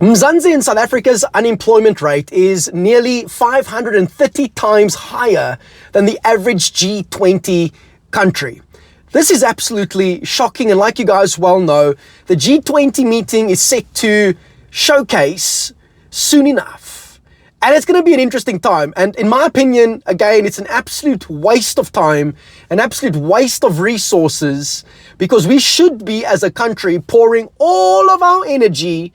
Mzansi in South Africa's unemployment rate is nearly 530 times higher than the average G20 country. This is absolutely shocking, and like you guys well know, the G20 meeting is set to showcase soon enough. And it's going to be an interesting time. And in my opinion, again, it's an absolute waste of time, an absolute waste of resources, because we should be, as a country, pouring all of our energy,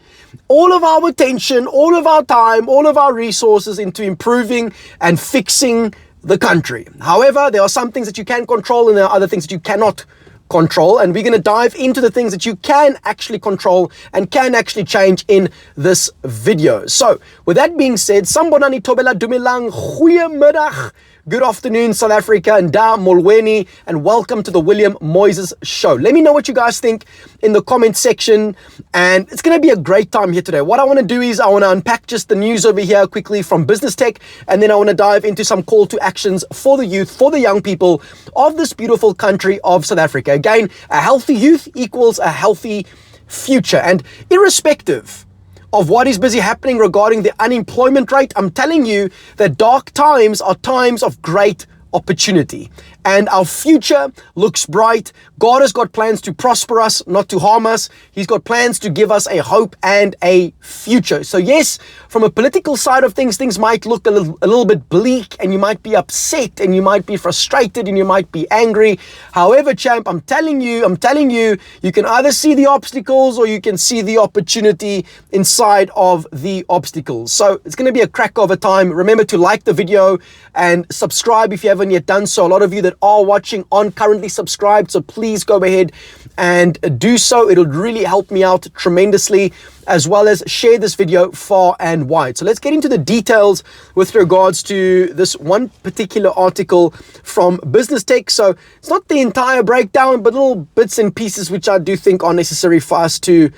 all of our attention, all of our time, all of our resources into improving and fixing the country. However, there are some things that you can control and there are other things that you cannot control, and we're going to dive into the things that you can actually control and can actually change in this video. So with that being said, Sambonani Tobela Dumelang, goeiemiddag, good afternoon South Africa, and da molweni, and welcome to the William Moises Show. Let me know what you guys think in the comment section, and it's going to be a great time here today. What I want to do is I want to unpack just the news over here quickly from Business Tech, and then I want to dive into some call to actions for the youth, for the young people of this beautiful country of South Africa. Again, a healthy youth equals a healthy future, and irrespective of what is busy happening regarding the unemployment rate, I'm telling you that dark times are times of great opportunity, and our future looks bright. God has got plans to prosper us, not to harm us. He's got plans to give us a hope and a future. So yes, from a political side of things, things might look a little bit bleak, and you might be upset, and you might be frustrated, and you might be angry. However, champ, I'm telling you, you can either see the obstacles or you can see the opportunity inside of the obstacles. So it's going to be a crack of a time. Remember to like the video and subscribe if you haven't yet done so. A lot of you that are watching aren't currently subscribed, so please go ahead and do so. It'll really help me out tremendously, as well as share this video far and wide. So let's get into the details with regards to this one particular article from Business Tech. So it's not the entire breakdown, but little bits and pieces which I do think are necessary for us to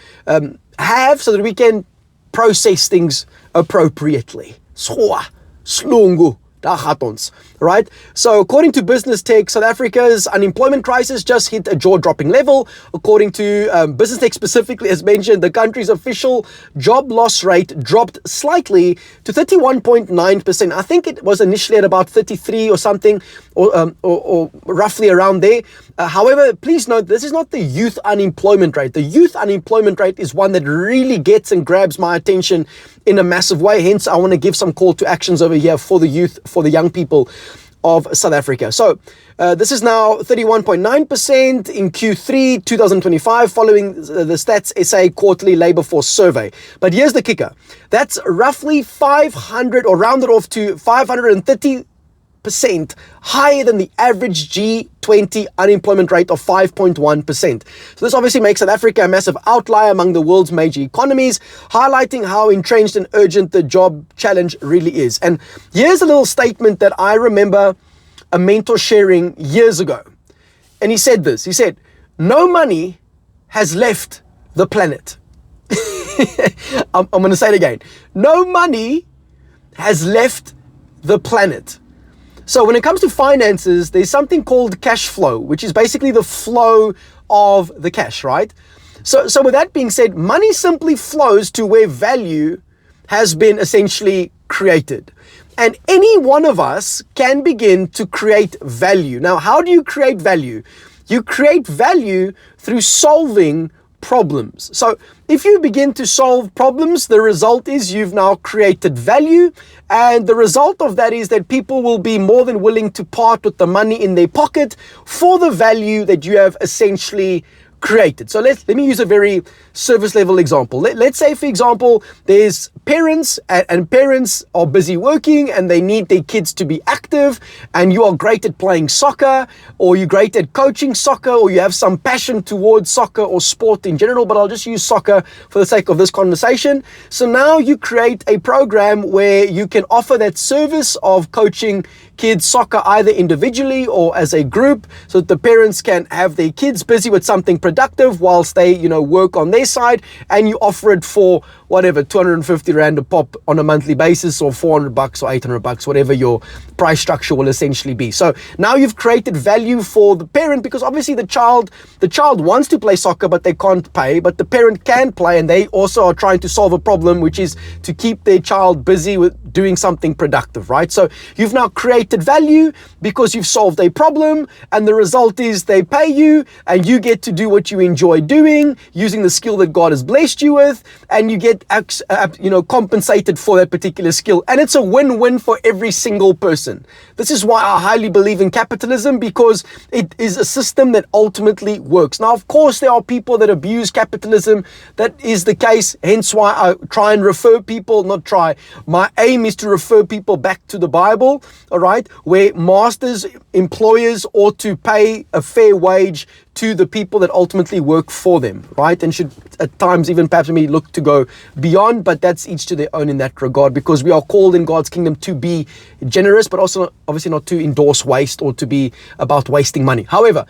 have, so that we can process things appropriately. Slungu. Right? So according to Business Tech, South Africa's unemployment crisis just hit a jaw-dropping level. According to Business Tech specifically, as mentioned, the country's official job loss rate dropped slightly to 31.9%. I think it was initially at about 33 or something, or roughly around there. However, please note, this is not the youth unemployment rate. The youth unemployment rate is one that really gets and grabs my attention in a massive way. Hence, I want to give some call to actions over here for the youth, for the young people of South Africa. So this is now 31.9% in Q3 2025, following the Stats SA quarterly labor force survey. But here's the kicker. That's roughly 500, or rounded off to 530% higher than the average G20 unemployment rate of 5.1%. So this obviously makes South Africa a massive outlier among the world's major economies, highlighting how entrenched and urgent the job challenge really is. And here's a little statement that I remember a mentor sharing years ago. And he said this, he said, "No money has left the planet." I'm going to say it again. No money has left the planet. So when it comes to finances, there's something called cash flow, which is basically the flow of the cash, right? So with that being said, money simply flows to where value has been essentially created. And any one of us can begin to create value. Now, how do you create value? You create value through solving problems. So if you begin to solve problems, the result is you've now created value, and the result of that is that people will be more than willing to part with the money in their pocket for the value that you have essentially created. So let me use a very service level example. Let's say, for example, there's parents, and parents are busy working and they need their kids to be active, and you are great at playing soccer, or you're great at coaching soccer, or you have some passion towards soccer or sport in general, but I'll just use soccer for the sake of this conversation. So now you create a program where you can offer that service of coaching kids soccer either individually or as a group, so that the parents can have their kids busy with something productive whilst they, work on their side, and you offer it for whatever, 250 Rand a pop on a monthly basis, or 400 bucks or 800 bucks, whatever your price structure will essentially be. So now you've created value for the parent, because obviously the child wants to play soccer, but they can't pay, but the parent can play, and they also are trying to solve a problem, which is to keep their child busy with doing something productive, right? So you've now created value because you've solved a problem, and the result is they pay you, and you get to do what you enjoy doing, using the skill that God has blessed you with, and you get compensated for that particular skill. And it's a win-win for every single person. This is why I highly believe in capitalism, because it is a system that ultimately works. Now, of course, there are people that abuse capitalism. That is the case, hence why I try and refer people, my aim is to refer people back to the Bible, all right, where masters, employers ought to pay a fair wage to the people that ultimately work for them, right? And should at times even perhaps maybe look to go beyond, but that's each to their own in that regard, because we are called in God's kingdom to be generous, but also obviously not to endorse waste or to be about wasting money. However,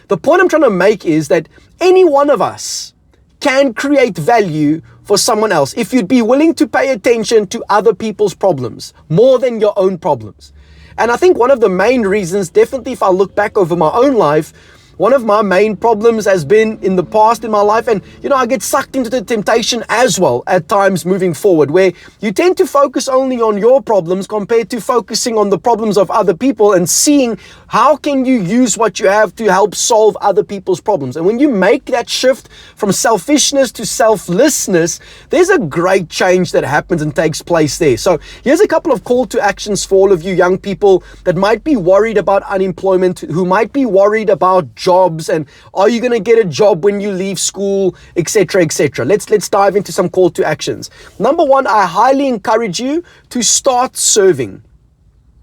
the point I'm trying to make is that any one of us can create value for someone else if you'd be willing to pay attention to other people's problems more than your own problems. And I think one of the main reasons, definitely if I look back over my own life, one of my main problems has been in the past in my life, and I get sucked into the temptation as well at times moving forward, where you tend to focus only on your problems compared to focusing on the problems of other people and seeing how can you use what you have to help solve other people's problems. And when you make that shift from selfishness to selflessness, there's a great change that happens and takes place there. So here's a couple of call to actions for all of you young people that might be worried about unemployment, who might be worried about jobs, and are you going to get a job when you leave school, etc., etc. Let's dive into some call to actions. Number one, I highly encourage you to start serving.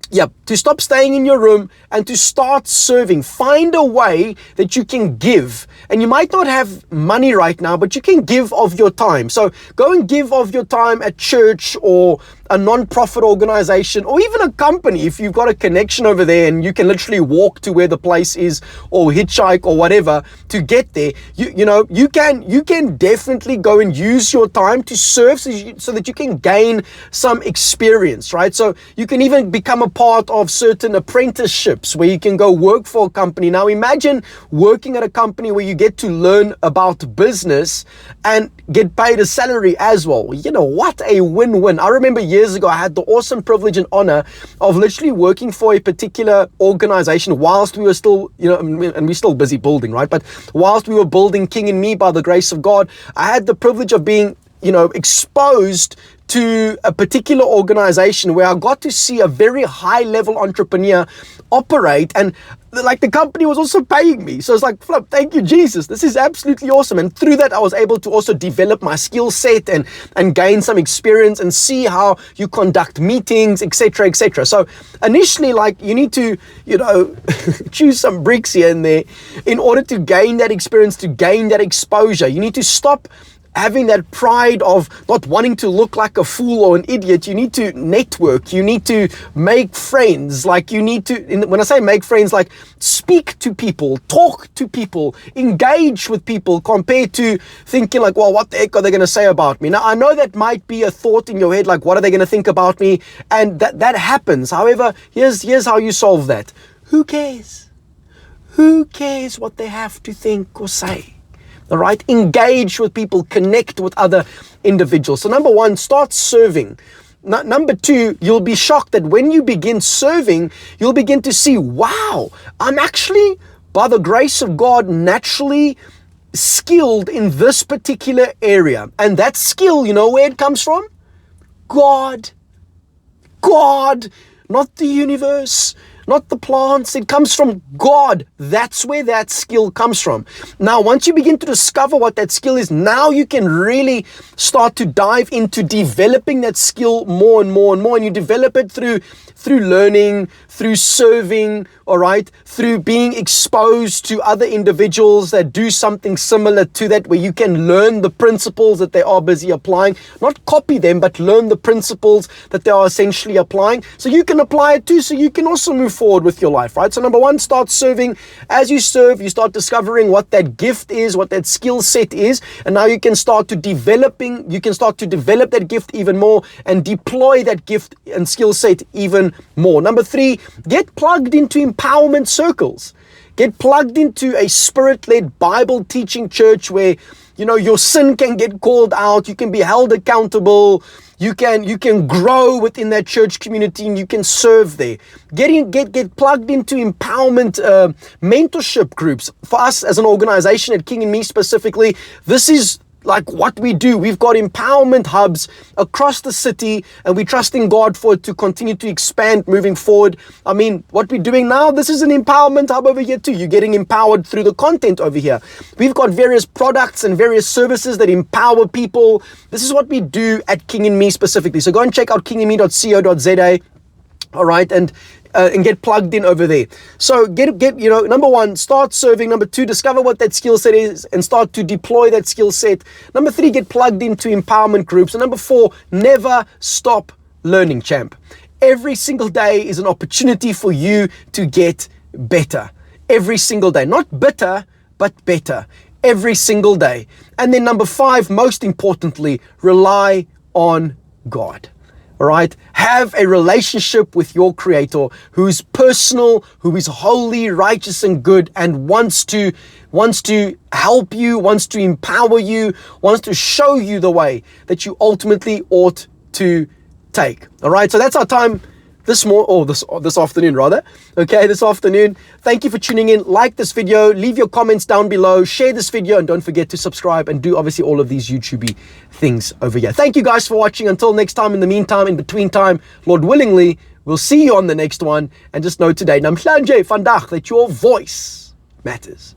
Yep, to stop staying in your room and to start serving. Find a way that you can give. And you might not have money right now, but you can give of your time. So go and give of your time at church or a non-profit organization, or even a company if you've got a connection over there and you can literally walk to where the place is, or hitchhike or whatever to get there. You can definitely go and use your time to serve so that you can gain some experience, right? So you can even become a part of certain apprenticeships where you can go work for a company. Now imagine working at a company where you get to learn about business and get paid a salary as well. What a win-win. I remember years ago, I had the awesome privilege and honor of literally working for a particular organization whilst we were still, and we're still busy building, right? But whilst we were building King and Me by the grace of God, I had the privilege of being, exposed to a particular organization where I got to see a very high level entrepreneur operate, and the company was also paying me. So it's like, flip, thank you, Jesus. This is absolutely awesome. And through that, I was able to also develop my skill set and gain some experience and see how you conduct meetings, etc., etc. So initially, you need to, choose some bricks here and there in order to gain that experience, to gain that exposure. You need to stop having that pride of not wanting to look like a fool or an idiot. You need to network. You need to make friends. You need to, when I say make friends, speak to people, talk to people, engage with people, compared to thinking well, what the heck are they going to say about me? Now, I know that might be a thought in your head, what are they going to think about me? And that happens. However, here's how you solve that. Who cares? Who cares what they have to think or say? All right, engage with people, connect with other individuals. So number one, start serving. Number two, you'll be shocked that when you begin serving, you'll begin to see, wow, I'm actually, by the grace of God, naturally skilled in this particular area. And that skill, where it comes from? God, not the universe, not the plants. It comes from God. That's where that skill comes from. Now, once you begin to discover what that skill is, now you can really start to dive into developing that skill more and more and more. And you develop it through learning, through serving, all right, through being exposed to other individuals that do something similar to that, where you can learn the principles that they are busy applying, not copy them, but learn the principles that they are essentially applying, so you can apply it too, so you can also move forward with your life, right? So number one, start serving. As you serve, you start discovering what that gift is, what that skill set is, and now you can start to develop that gift even more and deploy that gift and skill set even more. Number three, get plugged into empowerment circles. Get plugged into a spirit-led Bible teaching church where, your sin can get called out, you can be held accountable, you can grow within that church community, and you can serve there. Get plugged into empowerment mentorship groups. For us as an organization at King and Me specifically, this is like what we do. We've got empowerment hubs across the city, and we're trusting God for it to continue to expand moving forward. I mean, what we're doing now, this is an empowerment hub over here too. You're getting empowered through the content over here. We've got various products and various services that empower people. This is what we do at King and Me specifically. So go and check out kingandme.co.za. All right, and get plugged in over there. So number one, start serving. Number two, discover what that skill set is and start to deploy that skill set. Number three, get plugged into empowerment groups. And number four, never stop learning, champ. Every single day is an opportunity for you to get better. Every single day, not bitter, but better. Every single day. And then number five, most importantly, rely on God. All right, have a relationship with your Creator who's personal, who is holy, righteous, and good, and wants to help you, wants to empower you, wants to show you the way that you ultimately ought to take. All right, so that's our time this afternoon rather. Okay, this afternoon. Thank you for tuning in. Like this video, leave your comments down below, share this video, and don't forget to subscribe and do obviously all of these YouTube things over here. Thank you guys for watching. Until next time, in the meantime, in between time, Lord willingly, we'll see you on the next one. And just know today, namhlanje vandag, that your voice matters.